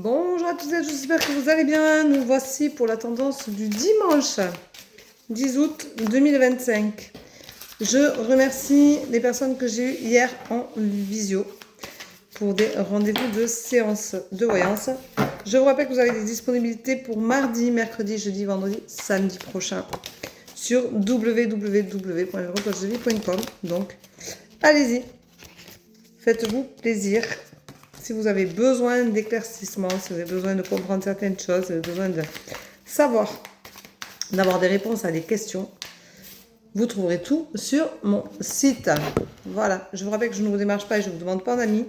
Bonjour à tous et à tous, j'espère que vous allez bien. Nous voici pour la tendance du dimanche 10 août 2025. Je remercie les personnes que j'ai eues hier en visio pour des rendez-vous de séance de voyance. Je vous rappelle que vous avez des disponibilités pour mardi, mercredi, jeudi, vendredi, samedi prochain sur www.lerecoachdevie.com. Donc, allez-y, faites-vous plaisir. Si vous avez besoin d'éclaircissement, si vous avez besoin de comprendre certaines choses, si vous avez besoin de savoir, d'avoir des réponses à des questions, vous trouverez tout sur mon site. Voilà, je vous rappelle que je ne vous démarche pas et je ne vous demande pas d'amis.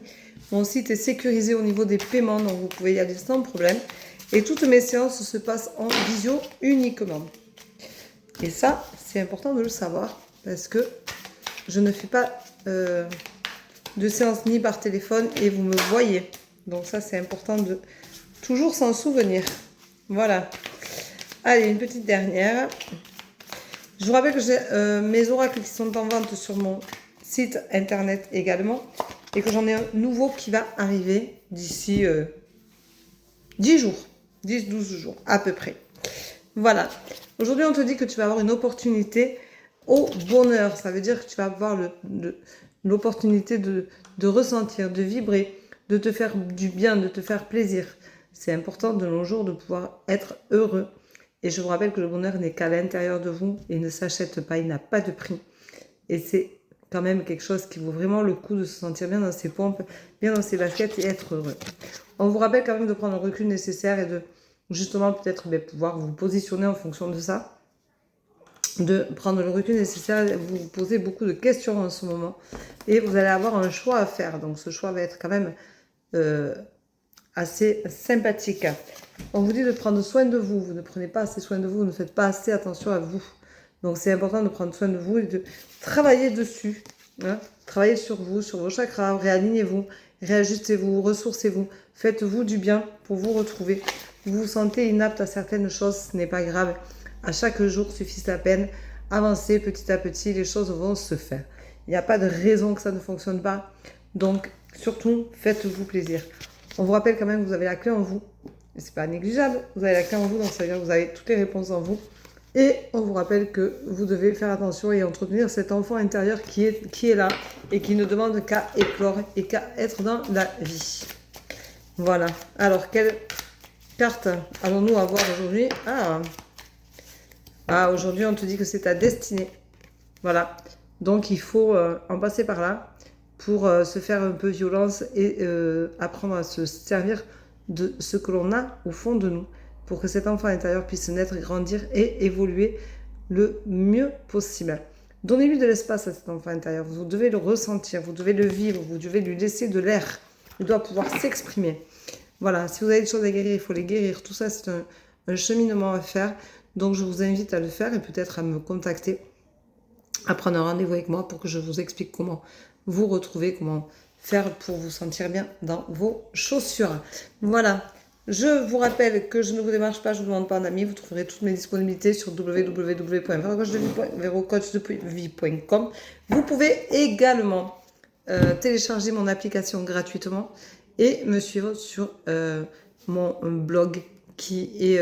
Mon site est sécurisé au niveau des paiements, donc vous pouvez y aller sans problème. Et toutes mes séances se passent en visio uniquement. Et ça, c'est important de le savoir parce que je ne fais pas de séance ni par téléphone et vous me voyez. Donc ça, c'est important de toujours s'en souvenir. Voilà. Allez, une petite dernière. Je vous rappelle que j'ai mes oracles qui sont en vente sur mon site internet également et que j'en ai un nouveau qui va arriver d'ici 10 jours, 10-12 jours à peu près. Voilà. Aujourd'hui, on te dit que tu vas avoir une opportunité au bonheur. Ça veut dire que tu vas avoir l'opportunité de ressentir, de vibrer, de te faire du bien, de te faire plaisir. C'est important de nos jours de pouvoir être heureux. Et je vous rappelle que le bonheur n'est qu'à l'intérieur de vous. Il ne s'achète pas, il n'a pas de prix. Et c'est quand même quelque chose qui vaut vraiment le coup de se sentir bien dans ses pompes, bien dans ses baskets et être heureux. On vous rappelle quand même de prendre le recul nécessaire et de justement peut-être pouvoir vous positionner en fonction de ça. De prendre le recul nécessaire, vous vous posez beaucoup de questions en ce moment et vous allez avoir un choix à faire. Donc ce choix va être quand même assez sympathique. On vous dit de prendre soin de vous. Vous ne prenez pas assez soin de vous, vous ne faites pas assez attention à vous. Donc c'est important de prendre soin de vous et de travailler dessus. Hein. Travaillez sur vous, sur vos chakras, réalignez-vous, réajustez-vous, ressourcez-vous, faites-vous du bien pour vous retrouver. Vous vous sentez inapte à certaines choses, ce n'est pas grave. À chaque jour suffit la peine. Avancez petit à petit, les choses vont se faire. Il n'y a pas de raison que ça ne fonctionne pas. Donc surtout, faites-vous plaisir. On vous rappelle quand même que vous avez la clé en vous. Et c'est pas négligeable. Vous avez la clé en vous, donc ça veut dire que vous avez toutes les réponses en vous. Et on vous rappelle que vous devez faire attention et entretenir cet enfant intérieur qui est là et qui ne demande qu'à éclore et qu'à être dans la vie. Voilà. Alors, quelle carte allons-nous avoir aujourd'hui? Aujourd'hui, on te dit que c'est ta destinée. Voilà. Donc, il faut en passer par là pour se faire un peu violence et apprendre à se servir de ce que l'on a au fond de nous pour que cet enfant intérieur puisse naître, grandir et évoluer le mieux possible. Donnez-lui de l'espace à cet enfant intérieur. Vous devez le ressentir, vous devez le vivre, vous devez lui laisser de l'air. Il doit pouvoir s'exprimer. Voilà, si vous avez des choses à guérir, il faut les guérir. Tout ça, c'est un cheminement à faire. Donc, je vous invite à le faire et peut-être à me contacter, à prendre un rendez-vous avec moi pour que je vous explique comment vous retrouver, comment faire pour vous sentir bien dans vos chaussures. Voilà. Je vous rappelle que je ne vous démarche pas, je ne vous demande pas un ami. Vous trouverez toutes mes disponibilités sur www.verocoachdevie.com. Vous pouvez également télécharger mon application gratuitement et me suivre sur mon blog qui est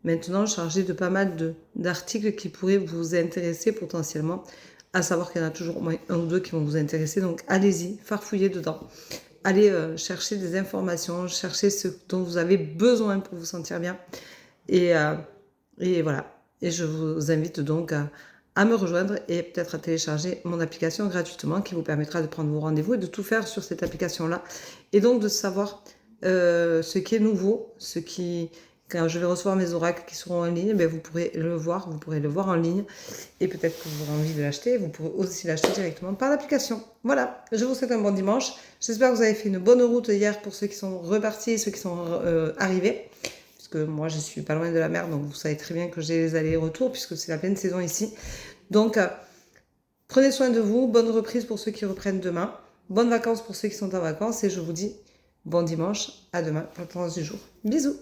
maintenant chargé de pas mal d'articles qui pourraient vous intéresser potentiellement. À savoir qu'il y en a toujours au moins un ou deux qui vont vous intéresser. Donc allez-y, farfouillez dedans. Allez chercher des informations, chercher ce dont vous avez besoin pour vous sentir bien. Et voilà. Et je vous invite donc à me rejoindre et peut-être à télécharger mon application gratuitement qui vous permettra de prendre vos rendez-vous et de tout faire sur cette application-là. Et donc de savoir ce qui est nouveau, quand je vais recevoir mes oracles qui seront en ligne, vous pourrez le voir en ligne et peut-être que vous aurez envie de l'acheter. Vous pourrez aussi l'acheter directement par l'application. Voilà, je vous souhaite un bon dimanche. J'espère que vous avez fait une bonne route hier pour ceux qui sont repartis et ceux qui sont arrivés. Parce que moi, je suis pas loin de la mer, donc vous savez très bien que j'ai les allers-retours puisque c'est la pleine saison ici. Donc, prenez soin de vous. Bonne reprise pour ceux qui reprennent demain. Bonnes vacances pour ceux qui sont en vacances et je vous dis bon dimanche, à demain pour le temps du jour. Bisous.